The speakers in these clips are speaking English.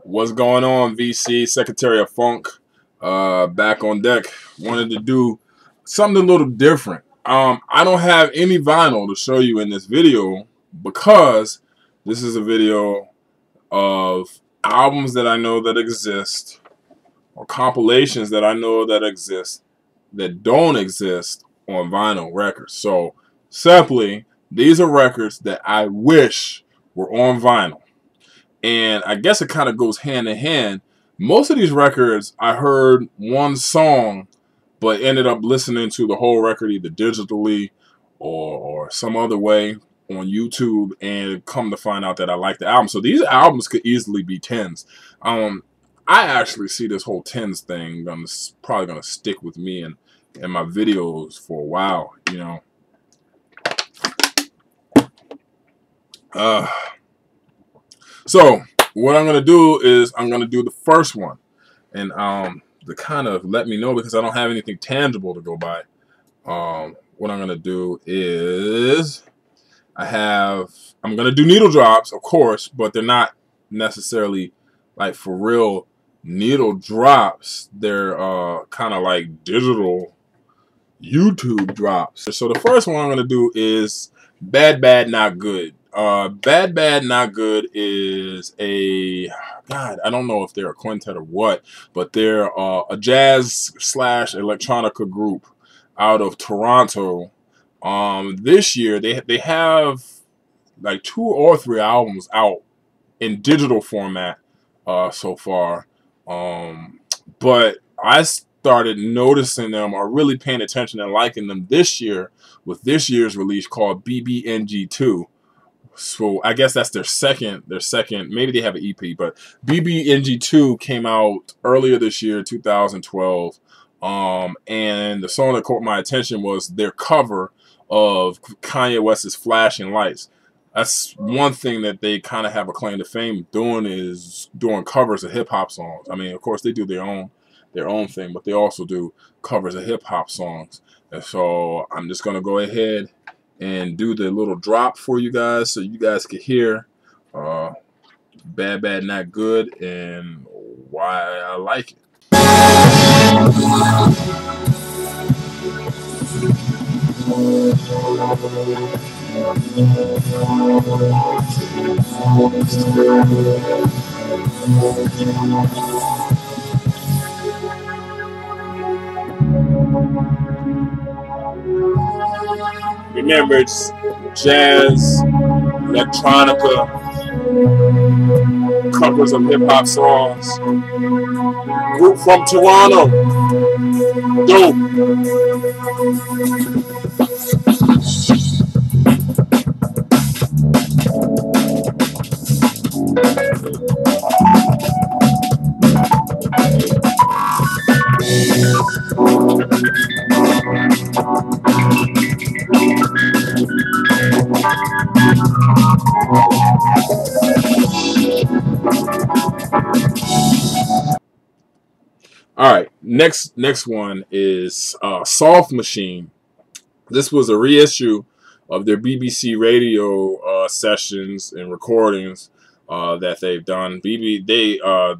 What's going on, VC? Secretary of Funk, back on deck. Wanted to do something a little different. I don't have any vinyl to show you in this video because this is a video of albums that I know that exist or compilations that I know that exist that don't exist on vinyl records. So simply, these are records that I wish were on vinyl. And I guess it kind of goes hand in hand. Most of these records, I heard one song, but ended up listening to the whole record either digitally or some other way on YouTube, and come to find out that I like the album. So these albums could easily be 10s. I actually see this whole 10s thing probably gonna stick with me in my videos for a while, you know. So what I'm gonna do is I'm gonna do the first one, and to kind of let me know, because I don't have anything tangible to go by. What I'm gonna do is I'm gonna do needle drops, of course, but they're not necessarily like for real needle drops. They're kind of like digital YouTube drops. So the first one I'm gonna do is Bad Bad Not Good. Bad Bad Not Good is God, I don't know if they're a quintet or what, but they're a jazz / electronica group out of Toronto. This year they have like 2 or 3 albums out in digital format so far. But I started noticing them or really paying attention and liking them this year with this year's release called BBNG2. So I guess that's their second, maybe they have an EP, but BBNG2 came out earlier this year, 2012. And the song that caught my attention was their cover of Kanye West's Flashing Lights. That's one thing that they kind of have a claim to fame doing, is doing covers of hip hop songs. I mean, of course they do their own thing, but they also do covers of hip hop songs. And so I'm just gonna go ahead and do the little drop for you guys so you guys can hear Bad Bad Not Good and why I like it. Remember, it's jazz, electronica, covers of hip-hop songs. Group from Toronto. Dope. Alright, next one is Soft Machine. This was a reissue of their BBC radio sessions and recordings that they've done. Let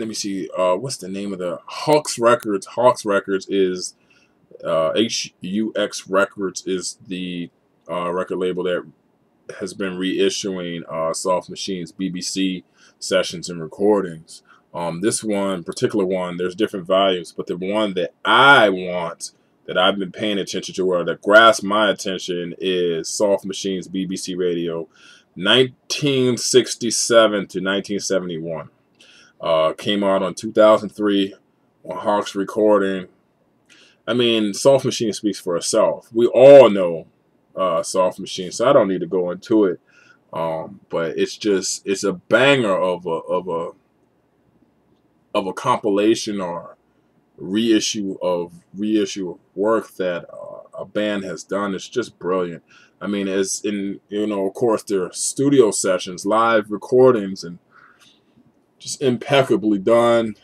me see, what's the name of the Hawks Records? Hawks Records is HUX Records is the record label that has been reissuing Soft Machine's BBC sessions and recordings. This particular one, there's different volumes, but the one that I want, that I've been paying attention to, or that grasped my attention, is Soft Machine's BBC Radio, 1967 to 1971. Came out on 2003 on Hawks Recording. I mean, Soft Machine speaks for itself. We all know Soft Machine, so I don't need to go into it. But it's a banger of a compilation or reissue of work that a band has done. It's just brilliant. I mean, as in, you know, of course, there are studio sessions, live recordings, and just impeccably done.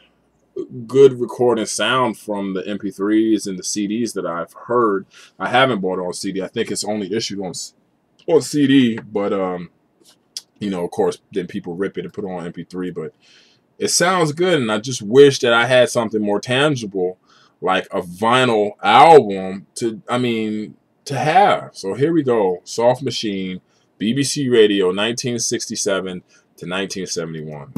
Good recording sound from the MP3s and the CDs that I've heard. I haven't bought it on CD. I think it's only issued on CD, but you know, of course, then people rip it and put it on MP3. But it sounds good, and I just wish that I had something more tangible, like a vinyl album to have. So here we go. Soft Machine, BBC Radio, 1967 to 1971.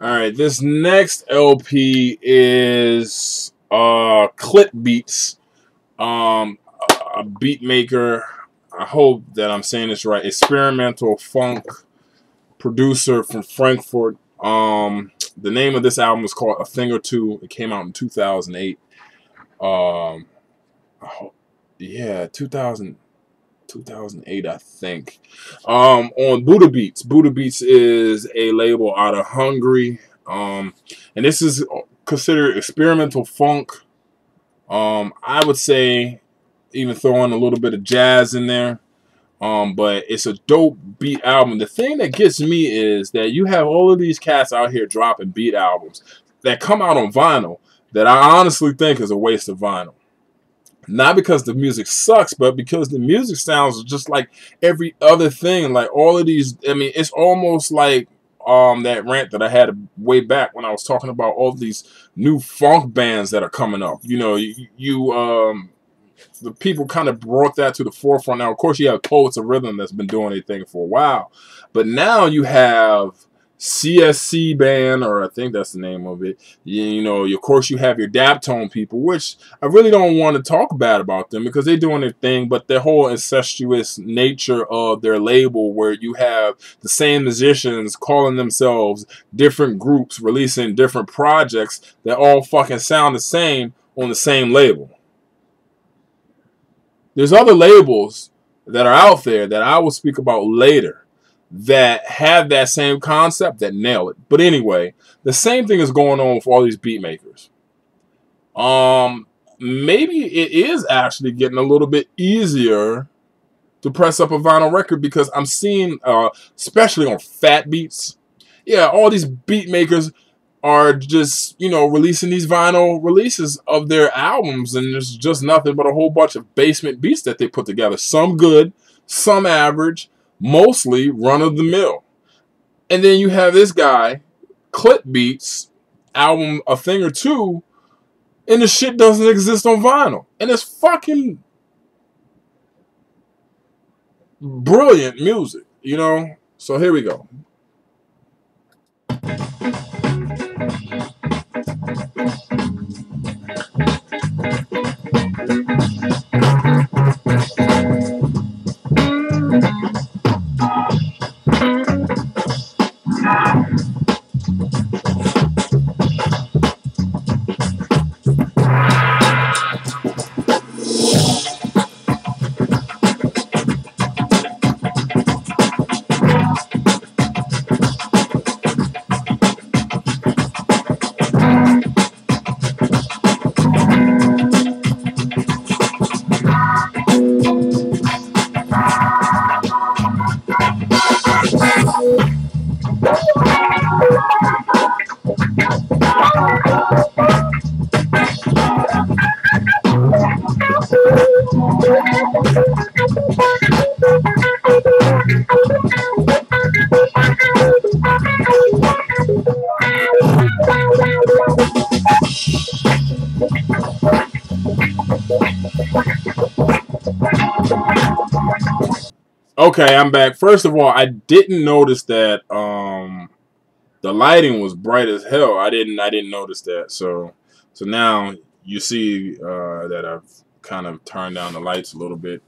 Alright, this next LP is Clip Beats. A beat maker. I hope that I'm saying this right. Experimental funk producer from Frankfurt. The name of this album is called A Thing or Two. It came out in 2008. Yeah, 2008, I think. On Buddha Beats. Buddha Beats is a label out of Hungary. And this is considered experimental funk. I would say even throwing a little bit of jazz in there. But it's a dope beat album. The thing that gets me is that you have all of these cats out here dropping beat albums that come out on vinyl that I honestly think is a waste of vinyl. Not because the music sucks, but because the music sounds just like every other thing. Like all of these, I mean, it's almost like that rant that I had way back when I was talking about all these new funk bands that are coming up. You know, the people kind of brought that to the forefront. Now, of course, you have Poets of Rhythm that's been doing their thing for a while. But now you have CSC Band, or I think that's the name of it. You know, of course, you have your Daptone people, which I really don't want to talk bad about them because they're doing their thing. But the whole incestuous nature of their label, where you have the same musicians calling themselves different groups, releasing different projects that all fucking sound the same on the same label. There's other labels that are out there that I will speak about later that have that same concept that nail it. But anyway, the same thing is going on with all these beat makers. Maybe it is actually getting a little bit easier to press up a vinyl record because I'm seeing, especially on fat beats, yeah, all these beat makers are just, you know, releasing these vinyl releases of their albums, and there's just nothing but a whole bunch of basement beats that they put together. Some good, some average, mostly run-of-the-mill. And then you have this guy, Clip Beats, album A Thing or Two, and the shit doesn't exist on vinyl. And it's fucking brilliant music, you know? So here we go. Okay, I'm back. First of all, I didn't notice that the lighting was bright as hell. I didn't notice that. So now you see that I've kind of turned down the lights a little bit.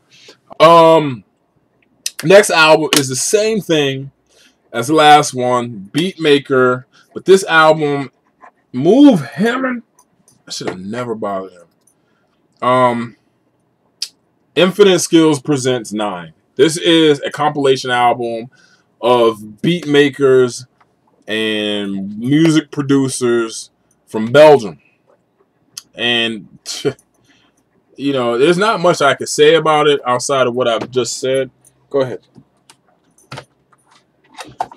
Next album is the same thing as the last one, beat maker, but this album Move him. I should have never bothered him. Infinite Skills presents 9. This is a compilation album of beat makers and music producers from Belgium. And, you know, there's not much I could say about it outside of what I've just said. Go ahead.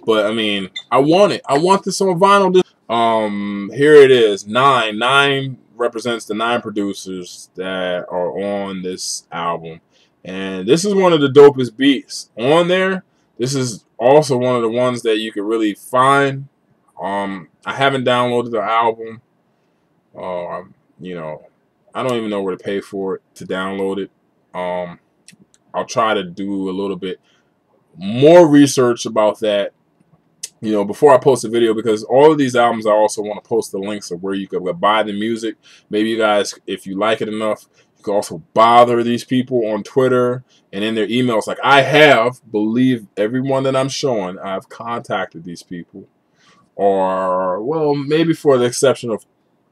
But, I mean, I want it. I want this on vinyl. Here it is. 9. 9 represents the 9 producers that are on this album. And this is one of the dopest beats on there. This is also one of the ones that you can really find. I haven't downloaded the album. You know, I don't even know where to pay for it to download it. I'll try to do a little bit more research about that, you know, before I post a video, because all of these albums I also want to post the links of where you could buy the music. Maybe you guys, if you like it enough, you can also bother these people on Twitter and in their emails. Like I have, believe everyone that I'm showing, I've contacted these people. Or, well, maybe for the exception of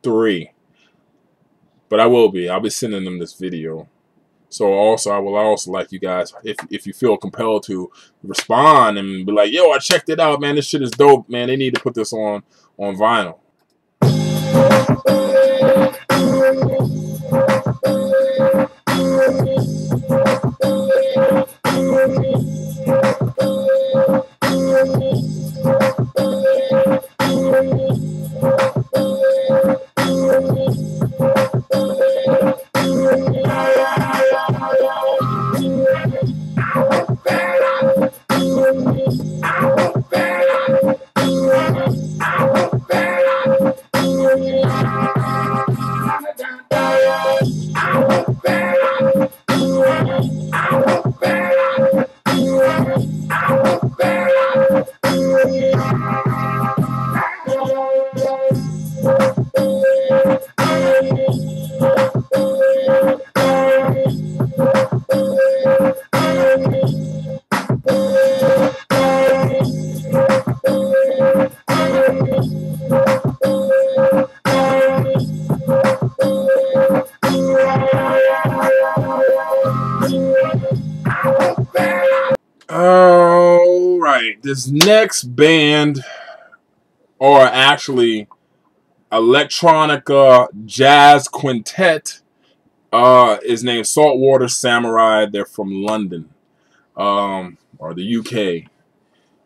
3. But I'll be sending them this video. So also, I will also like you guys, if you feel compelled to respond and be like, yo, I checked it out, man. This shit is dope, man. They need to put this on vinyl. Alright, this next band are actually Electronica Jazz Quintet. Is named Saltwater Samurai. They're from London, or the UK.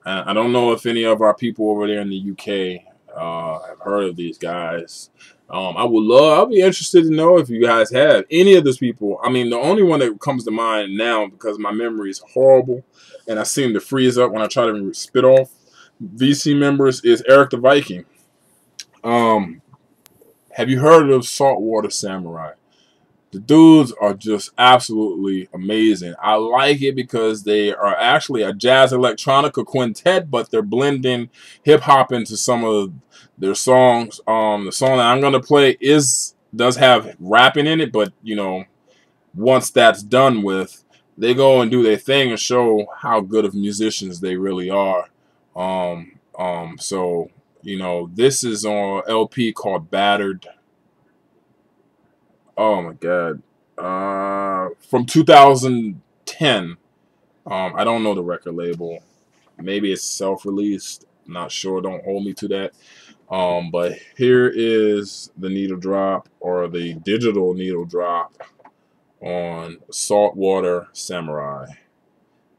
I don't know if any of our people over there in the UK have heard of these guys. I'll be interested to know if you guys have any of these people. I mean, the only one that comes to mind now, because my memory is horrible and I seem to freeze up when I try to spit off VC members, is Eric the Viking. Have you heard of Saltwater Samurai? The dudes are just absolutely amazing. I like it because they are actually a jazz electronica quintet, but they're blending hip hop into some of their songs. The song that I'm gonna play does have rapping in it, but you know, once that's done with, they go and do their thing and show how good of musicians they really are. So you know, this is on LP called Battered. Oh my god. From 2010. I don't know the record label. Maybe it's self-released. Not sure. Don't hold me to that. But here is the needle drop, or the digital needle drop, on Saltwater Samurai.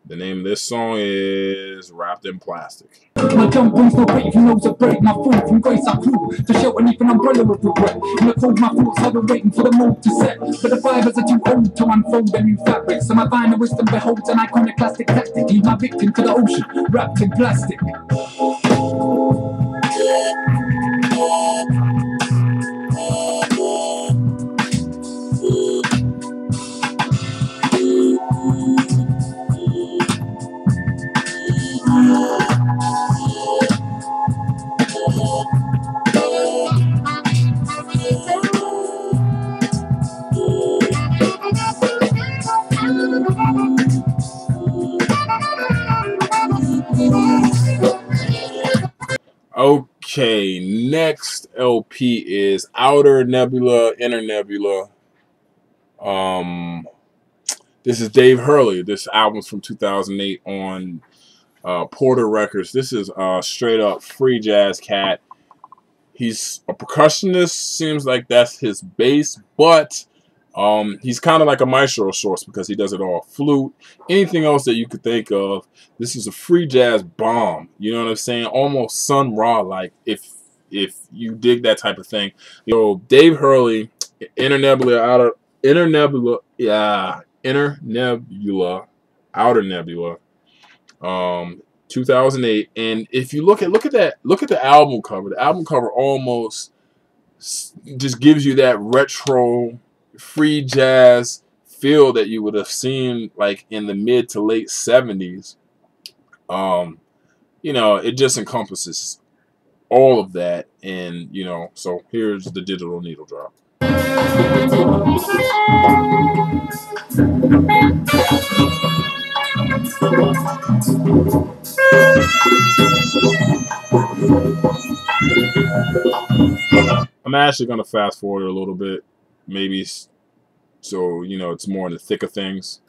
The name of this song is Wrapped in Plastic. My jump brings no break, you know to break. My food from grace I flew to shelter beneath an umbrella of regret. In the cold, my thoughts have been waiting for the mold to set. But the fibers are too old to unfold a new fabric. So my finer wisdom beholds an iconoclastic tactic. Leave my victim to the ocean, wrapped in plastic. Okay, next LP is Outer Nebula, Inner Nebula. This is Dave Hurley. This album's from 2008 on Porter Records. This is straight up free jazz cat. He's a percussionist. Seems like that's his bass, but he's kind of like a maestro of sorts because he does it all. Flute, anything else that you could think of. This is a free jazz bomb. You know what I'm saying? Almost Sun Ra like, if you dig that type of thing. Dave Hurley, Inner Nebula, Outer Nebula, Outer Nebula. 2008, and if you look at the album cover. The album cover almost just gives you that retro free jazz feel that you would have seen like in the mid to late 70s. It just encompasses all of that, and so here's the digital needle drop. I'm actually going to fast forward a little bit, maybe so it's more in the thick of things.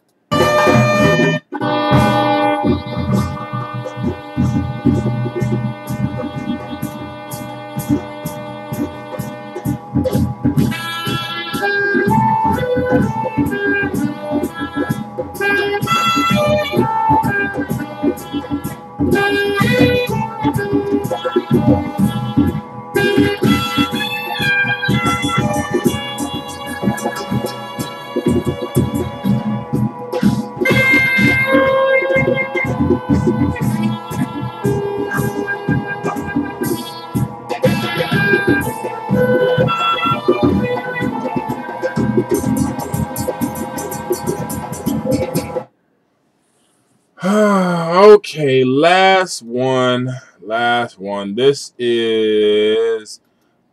Okay, last one. This is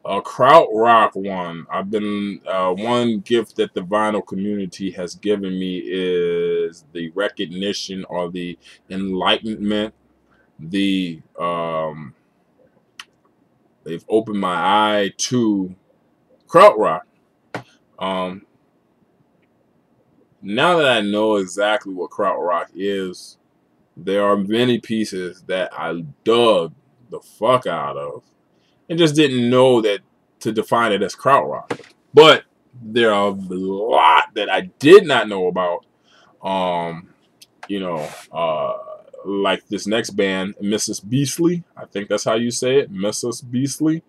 a Krautrock one. I've been one gift that the vinyl community has given me is the recognition or the enlightenment. They've opened my eye to Krautrock. Now that I know exactly what Krautrock is, there are many pieces that I dug the fuck out of and just didn't know that to define it as Krautrock. But there are a lot that I did not know about. Like this next band, Mrs. Beastly. I think that's how you say it, Mrs. Beastly.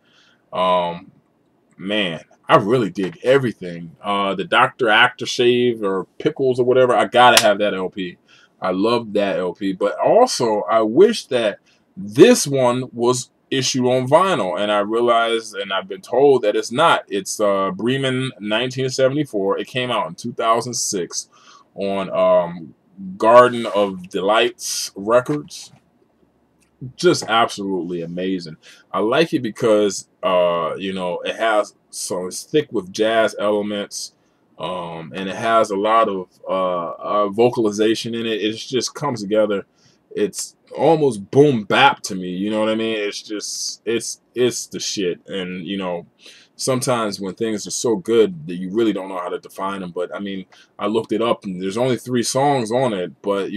Man, I really dig everything. The Dr. Aftershave or Pickles or whatever, I gotta have that LP. I love that LP. But also, I wish that this one was issued on vinyl. And I realized, and I've been told that it's not. It's Bremen 1974. It came out in 2006 on Garden of Delights Records. Just absolutely amazing. I like it because it has it's thick with jazz elements, and it has a lot of vocalization in it. It just comes together. It's almost boom bap to me. You know what I mean? It's just it's the shit. And sometimes when things are so good that you really don't know how to define them. But I mean, I looked it up and there's only 3 songs on it. But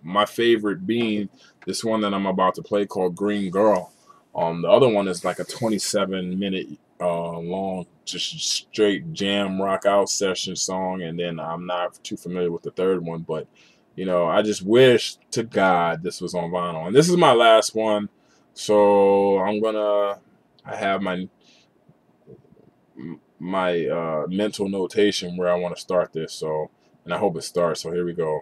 my favorite being this one that I'm about to play called Green Girl. The other one is like a 27-minute long, just straight jam rock out session song. And then I'm not too familiar with the third one, but I just wish to God this was on vinyl. And this is my last one, so I have my mental notation where I want to start this. So, and I hope it starts. So here we go.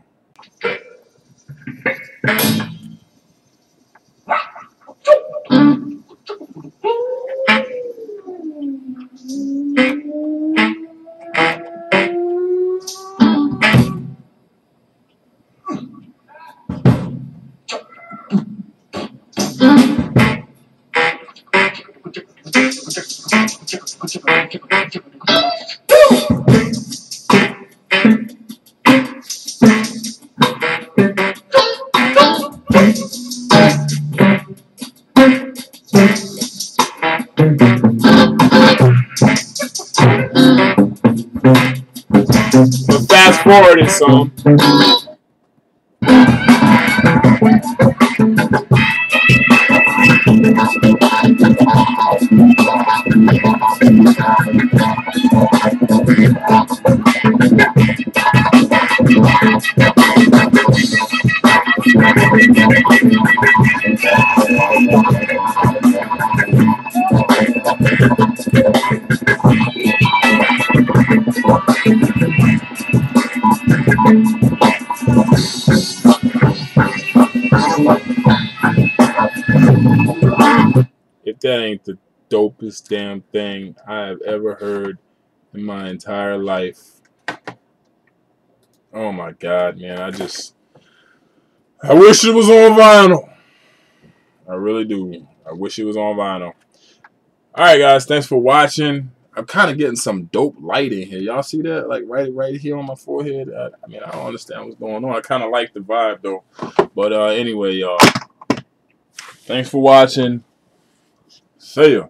But fast forwarding some. If that ain't the dopest damn thing I have ever heard in my entire life. Oh my God, man. I wish it was on vinyl. I really do. I wish it was on vinyl. Alright, guys. Thanks for watching. I'm kind of getting some dope lighting here. Y'all see that? Like right here on my forehead. I mean, I don't understand what's going on. I kind of like the vibe, though. But anyway, y'all. Thanks for watching. See ya.